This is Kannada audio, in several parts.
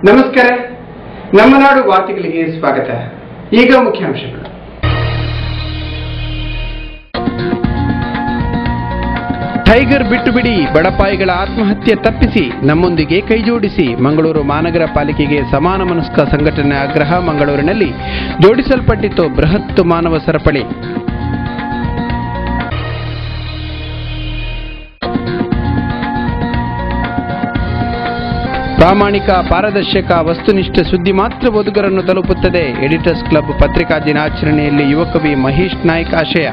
ನಮಸ್ಕಾರ. ನಮ್ಮ ನಾಡು ವಾರ್ತೆಗಳಿಗೆ ಸ್ವಾಗತ. ಈಗ ಮುಖ್ಯಾಂಶಗಳು. ಟೈಗರ್ ಬಿಟ್ಟು ಬಿಡಿ, ಬಡಪಾಯಿಗಳ ಆತ್ಮಹತ್ಯೆ ತಪ್ಪಿಸಿ, ನಮ್ಮೊಂದಿಗೆ ಕೈಜೋಡಿಸಿ. ಮಂಗಳೂರು ಮಹಾನಗರ ಪಾಲಿಕೆಗೆ ಸಮಾನ ಮನಸ್ಕ ಸಂಘಟನೆ ಆಗ್ರಹ. ಮಂಗಳೂರಿನಲ್ಲಿ ಜೋಡಿಸಲ್ಪಟ್ಟಿತ್ತು ಬೃಹತ್ ಮಾನವ ಸರಪಳಿ. ಪ್ರಾಮಾಣಿಕ, ಪಾರದರ್ಶಕ, ವಸ್ತುನಿಷ್ಠ ಸುದ್ದಿ ಮಾತ್ರ ಓದುಗರನ್ನು ತಲುಪುತ್ತದೆ. ಎಡಿಟರ್ಸ್ ಕ್ಲಬ್ ಪತ್ರಿಕಾ ದಿನಾಚರಣೆಯಲ್ಲಿ ಯುವ ಕವಿ ಮಹೇಶ್ ನಾಯ್ಕ್ ಆಶಯ.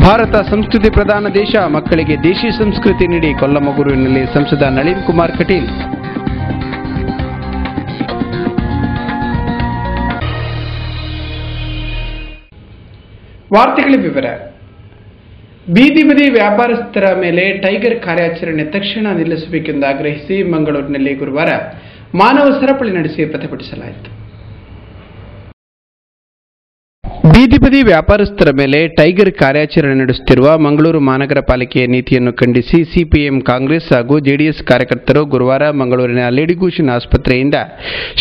ಭಾರತ ಸಂಸ್ಕೃತಿ ಪ್ರಧಾನ ದೇಶ, ಮಕ್ಕಳಿಗೆ ದೇಶಿ ಸಂಸ್ಕೃತಿ ನೀಡಿ. ಕೊಲ್ಲಮಗುರುವಿನಲ್ಲಿ ಸಂಸದ ನಳಿನ್ ಕುಮಾರ್ ಕಟೀಲ್. ವಾರ್ತೆಗಳ ವಿವರ. ಬೀದಿ ಬದಿ ವ್ಯಾಪಾರಸ್ಥರ ಮೇಲೆ ಟೈಗರ್ ಕಾರ್ಯಾಚರಣೆ ತಕ್ಷಣ ನಿಲ್ಲಿಸಬೇಕೆಂದು ಆಗ್ರಹಿಸಿ ಮಂಗಳೂರಿನಲ್ಲಿ ಗುರುವಾರ ಮಾನವ ಸರಪಳಿ ನಡೆಸಿ ಪ್ರತಿಭಟಿಸಲಾಯಿತು. ಬೀದಿ ಬದಿ ವ್ಯಾಪಾರಸ್ಥರ ಮೇಲೆ ಟೈಗರ್ ಕಾರ್ಯಾಚರಣೆ ನಡೆಸುತ್ತಿರುವ ಮಂಗಳೂರು ಮಹಾನಗರ ಪಾಲಿಕೆಯ ನೀತಿಯನ್ನು ಖಂಡಿಸಿ ಸಿಪಿಎಂ, ಕಾಂಗ್ರೆಸ್ ಹಾಗೂ ಜೆಡಿಎಸ್ ಕಾರ್ಯಕರ್ತರು ಗುರುವಾರ ಮಂಗಳೂರಿನ ಲೇಡಿಗೂಷನ್ ಆಸ್ಪತ್ರೆಯಿಂದ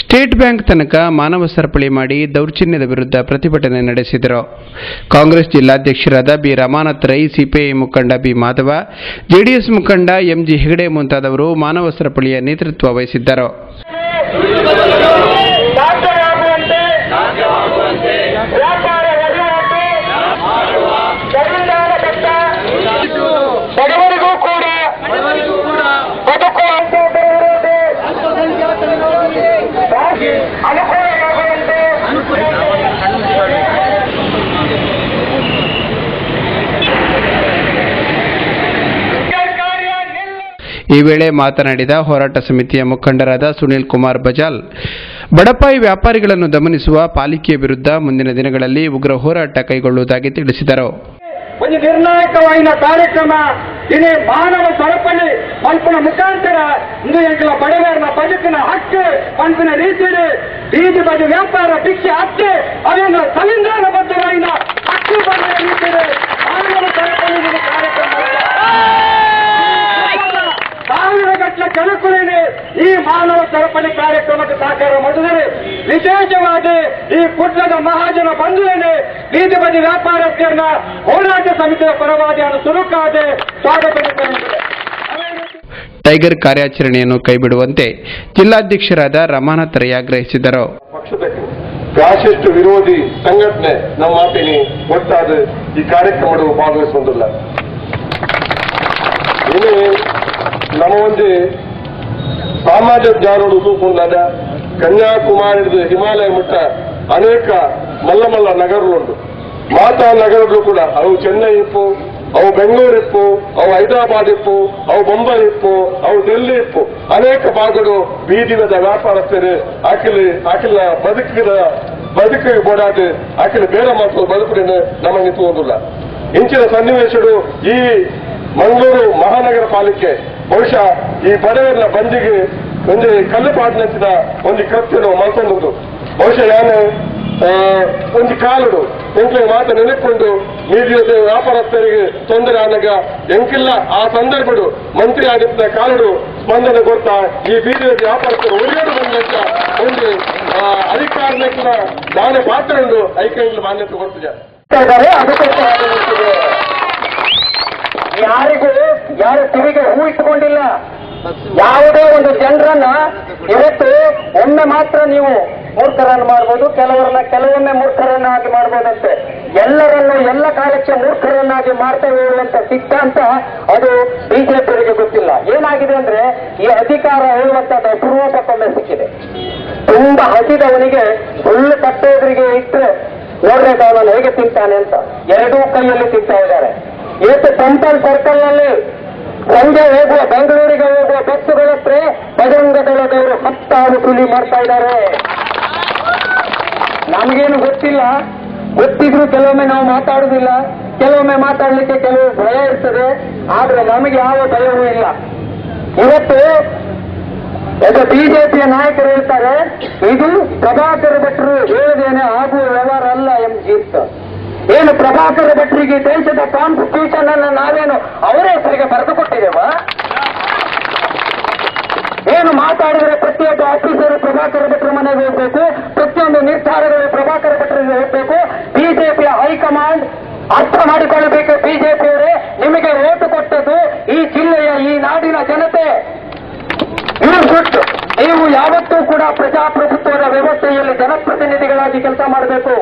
ಸ್ಟೇಟ್ ಬ್ಯಾಂಕ್ ತನಕ ಮಾನವ ಸರಪಳಿ ಮಾಡಿ ದೌರ್ಜನ್ಯದ ವಿರುದ್ಧ ಪ್ರತಿಭಟನೆ ನಡೆಸಿದರು. ಕಾಂಗ್ರೆಸ್ ಜಿಲ್ಲಾಧ್ಯಕ್ಷರಾದ ಬಿ ರಮಾನಾಥ್ ರೈ, ಸಿಪಿಐ ಮುಖಂಡ ಬಿ ಮಾಧವ, ಜೆಡಿಎಸ್ ಮುಖಂಡ ಎಂಜಿ ಹೆಗಡೆ ಮುಂತಾದವರು ಮಾನವ ಸರಪಳಿಯ ನೇತೃತ್ವ ವಹಿಸಿದ್ದರು. ಈ ವೇಳೆ ಮಾತನಾಡಿದ ಹೋರಾಟ ಸಮಿತಿಯ ಮುಖಂಡರಾದ ಸುನೀಲ್ ಕುಮಾರ್ ಬಜಾಲ್, ಬಡಪಾಯಿ ವ್ಯಾಪಾರಿಗಳನ್ನು ದಮನಿಸುವ ಪಾಲಿಕೆಯ ವಿರುದ್ಧ ಮುಂದಿನ ದಿನಗಳಲ್ಲಿ ಉಗ್ರ ಹೋರಾಟ ಕೈಗೊಳ್ಳುವುದಾಗಿ ತಿಳಿಸಿದರು. ಒಂದು ನಿರ್ಣಾಯಕವಾದ ಕಾರ್ಯಕ್ರಮ ಇದೇ ಮಾನವ ಸರಪಳಿ ಪಂಪಿನ ಮುಖಾಂತರ ಇಂದು ಎಂಕಲ ಬಡವರ ಬದುಕಿನ ಹಕ್ಕು ಪಂಪಿನ ರೀತಿಯಲ್ಲಿ ಬೀದಿ ಬದಿ ವ್ಯಾಪಾರ ಭಿಕ್ಷೆ ಹಕ್ಕು ಅದನ್ನು ಸಂವಿಧಾನಬದ್ಧವಾದ ಹಕ್ಕು ಬಂದ ರೀತಿಯಲ್ಲಿ ಮಾನವ ಸರಪಳಿ ಕಾರ್ಯಕ್ರಮ ಸಾವಿರಗಟ್ಟಲೆ ಜನಕುಲಿಗೆ ಈ ಮಾನವ ಸರಪಳಿ ಕಾರ್ಯಕ್ರಮಕ್ಕೆ ಸಹಕಾರ ಮಾಡಿದರೆ ವಿಶೇಷವಾಗಿ ಈ ಕುಟ್ಲದ ಮಹಾಜನ ಬಂಧುವಿനെ ಬೀದಿ ಬದಿ ವ್ಯಾಪಾರಸ್ಥರನ್ನ ಹೋರಾಟ ಸಮಿತಿಯ ಪರವಾಗಿ ಸುರುಕಾದೆ ಸ್ವಾಗತ. ಟೈಗರ್ ಕಾರ್ಯಾಚರಣೆಯನ್ನು ಕೈಬಿಡುವಂತೆ ಜಿಲ್ಲಾಧ್ಯಕ್ಷರಾದ ರಮಾನಾಥ್ ರೈ ಆಗ್ರಹಿಸಿದರು. ಫ್ಯಾಸಿಸ್ಟ್ ವಿರೋಧಿ ಸಂಘಟನೆ ನಮ್ಮ ಮಾತಿನಿ ಒಟ್ಟಾದ ಈ ಕಾರ್ಯಕ್ರಮ ಭಾಗವಹಿಸುವುದಿಲ್ಲ. ಇನ್ನು ನಮ್ಮ ಒಂದು ಸಮಾಜ ಜಾರೋಡು ತೂಕೊಂಡಾದ ಕನ್ಯಾಕುಮಾರಿ ಹಿಮಾಲಯ ಮುಟ್ಟ ಅನೇಕ ಮಲ್ಲ ಮಲ್ಲ ನಗರಗಳುಂಟು. ಮಾತಾ ನಗರಗಳು ಕೂಡ ಅವು ಚೆನ್ನೈ ಇಪ್ಪು, ಅವು ಬೆಂಗಳೂರು ಇಪ್ಪು, ಅವು ಹೈದರಾಬಾದ್ ಇಪ್ಪು, ಅವು ಮುಂಬೈ ಇಪ್ಪು, ಅವು ಡೆಲ್ಲಿ ಇಪ್ಪು, ಅನೇಕ ಭಾಗಗಳು ಬೀದಿದ ವ್ಯಾಪಾರಸ್ಥರು ಅಖಿಲ ಬದುಕಿಗೆ ಬೋಡಾದ ಅಖಿಲ ಬೇರೆ ಮಕ್ಕಳು ಬದುಕುಗಳನ್ನು ನಮಗೆ ನಿಂತುವುದಿಲ್ಲ. ಇಂಚಿನ ಸನ್ನಿವೇಶಗಳು ಈ ಮಂಗಳೂರು ಮಹಾನಗರ ಪಾಲಿಕೆ ಬಹುಶಃ ಈ ಬಡವರ ಬಂದಿಗೆ ಒಂದು ಕಲ್ಲುಪಾಟಿನ ಒಂದು ಕೃತ್ಯನು ಮಲ್ಕೊಂಡುದು. ಬಹುಶಃ ನಾನು ಒಂದು ಕಾಲುಡು ಎಂಕ್ಲೆ ಮಾತು ನೆನಕೊಂಡು ಮೀಡಿಯಾದ ವ್ಯಾಪಾರಸ್ಥರಿಗೆ ತೊಂದರೆ ಆದಾಗ ಎಂಕಿಲ್ಲ ಆ ಸಂದರ್ಭಡು ಮಂತ್ರಿ ಆಗಿದ್ದ ಕಾಲುಡು ಸ್ಪಂದನೆ ಕೊಡ್ತಾ ಈ ಬೀದಿಯ ವ್ಯಾಪಾರಸ್ಥರು ಒಳ್ಳೆಯದು ಬಂದಂತ ಒಂದು ಅಧಿಕಾರಕ್ಕೆ ನಾನೇ ಪಾತ್ರ ಐಕ್ಯಂಗೆ ಮಾನ್ಯತೆ ಕೊಡ್ತಿದ್ದಾರೆ. ಯಾರು ಕಿವಿಗೆ ಹೂ ಇಟ್ಟುಕೊಂಡಿಲ್ಲ. ಯಾವುದೇ ಒಂದು ಜನರನ್ನ ಇವತ್ತು ಒಮ್ಮೆ ಮಾತ್ರ ನೀವು ಮೂರ್ಖರನ್ನು ಮಾಡಬಹುದು, ಕೆಲವೊಮ್ಮೆ ಮೂರ್ಖರನ್ನಾಗಿ ಮಾಡಬಹುದಂತೆ. ಎಲ್ಲರನ್ನು ಎಲ್ಲ ಕಾಲಕ್ಕೆ ಮೂರ್ಖರನ್ನಾಗಿ ಮಾಡ್ತೇವೆ ಹೇಳುವಂತ ಸಿದ್ಧಾಂತ ಅದು ಬಿಜೆಪಿಯವರಿಗೆ ಗೊತ್ತಿಲ್ಲ. ಏನಾಗಿದೆ ಅಂದ್ರೆ ಈ ಅಧಿಕಾರ ಹೇಳುವಂತದ್ದು ಅಪರೂಪಕ್ಕೊಮ್ಮೆ ಸಿಕ್ಕಿದೆ. ತುಂಬಾ ಹಸಿದವನಿಗೆ ಹುಲ್ಲು ಕಟ್ಟೋದ್ರಿಗೆ ಇಟ್ಟರೆ ನೋಡ್ಬೇಕು ಅವನನ್ನು ಹೇಗೆ ತಿಂತಾನೆ ಅಂತ ಎರಡೂ ಕೈಯಲ್ಲಿ ತಿಂತಾ ಇದ್ದಾರೆ. ಇವತ್ತು ಟೆಂಪಲ್ ಸರ್ಕಲ್ ನಲ್ಲಿ ಸಂಜೆ ಹೋಗುವ ಬೆಂಗಳೂರಿಗೆ ಹೋಗುವ ಬಸ್ಸುಗಳ ಹತ್ರ ಬಜರಂಗ ದಳದವರು 10 ಕೂಲಿ ಮಾಡ್ತಾ ಇದ್ದಾರೆ. ನಮಗೇನು ಗೊತ್ತಿಲ್ಲ, ಗೊತ್ತಿದ್ರು ಕೆಲವೊಮ್ಮೆ ನಾವು ಮಾತಾಡುವುದಿಲ್ಲ, ಕೆಲವೊಮ್ಮೆ ಮಾತಾಡಲಿಕ್ಕೆ ಕೆಲವು ಭಯ ಇರ್ತದೆ. ಆದ್ರೆ ನಮಗೆ ಯಾವ ಭಯವೂ ಇಲ್ಲ. ಇವತ್ತು ಈಗ ಬಿಜೆಪಿಯ ನಾಯಕರು ಹೇಳ್ತಾರೆ ಇದು ಪ್ರಭಾಕರ ಭಟ್ರು ಹೇಳದೇನೆ ಆಗುವ ವ್ಯವಹಾರ ಅಲ್ಲ ಎಂಬ ಏನು ಪ್ರಭಾಕರ ಭಟ್ರಿಗೆ ದೇಶದ ಕಾನ್ಸ್ಟಿಟ್ಯೂಷನ್ ಅನ್ನು ನಾವೇನು ಅವರ ಹೆಸರಿಗೆ ಬರೆದು ಕೊಟ್ಟಿದ್ದೇವಾ? ಏನು ಮಾತಾಡಿದರೆ ಪ್ರತಿಯೊಬ್ಬ ಆಫೀಸರ್ ಪ್ರಭಾಕರ ಭಟ್ರ ಮನೆಗೆ ಹೋಗ್ಬೇಕು, ಪ್ರತಿಯೊಂದು ನಿರ್ಧಾರಗಳು ಪ್ರಭಾಕರ ಭಟ್ರಿಗೆ ಹೋಗ್ಬೇಕು. ಬಿಜೆಪಿಯ ಹೈಕಮಾಂಡ್ ಅರ್ಥ ಮಾಡಿಕೊಳ್ಳಬೇಕು. ಬಿಜೆಪಿಯವರೇ, ನಿಮಗೆ ಓಟು ಕೊಟ್ಟದ್ದು ಈ ಜಿಲ್ಲೆಯ ಈ ನಾಡಿನ ಜನತೆ. ನೀವು ಯಾವತ್ತೂ ಕೂಡ ಪ್ರಜಾಪ್ರಭುತ್ವದ ವ್ಯವಸ್ಥೆಯಲ್ಲಿ ಜನಪ್ರತಿನಿಧಿಗಳಾಗಿ ಕೆಲಸ ಮಾಡಬೇಕು.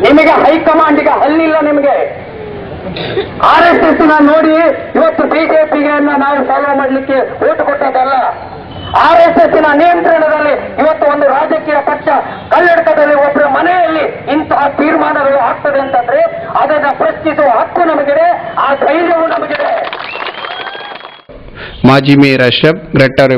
ನಿಮಗೆ ಹೈಕಮಾಂಡಿಗೆ ಹಲ್ಲಿಲ್ಲ. ನಿಮಗೆ RSS ನೋಡಿ ಇವತ್ತು ಬಿಜೆಪಿಗೆ ನಾವು ಫಾಲೋ ಮಾಡಲಿಕ್ಕೆ ಓಟು ಕೊಟ್ಟದಲ್ಲ. RSS ನಿಯಂತ್ರಣದಲ್ಲಿ ಇವತ್ತು ಒಂದು ರಾಜಕೀಯ ಪಕ್ಷ ಕನ್ನಡಕದಲ್ಲಿ ಒಬ್ಬರ ಮನೆಯಲ್ಲಿ ಇಂತಹ ತೀರ್ಮಾನಗಳು ಆಗ್ತದೆ ಅಂತಂದ್ರೆ ಅದನ್ನು ಪ್ರಶ್ನಿಸುವ ಹಕ್ಕು ನಮಗಿದೆ, ಆ ಧೈರ್ಯವು ನಮಗಿದೆ. ಮಾಜಿ ಮೇಯರ್ ಅಶ್ರಫ್, ಗ್ರೇಟರ್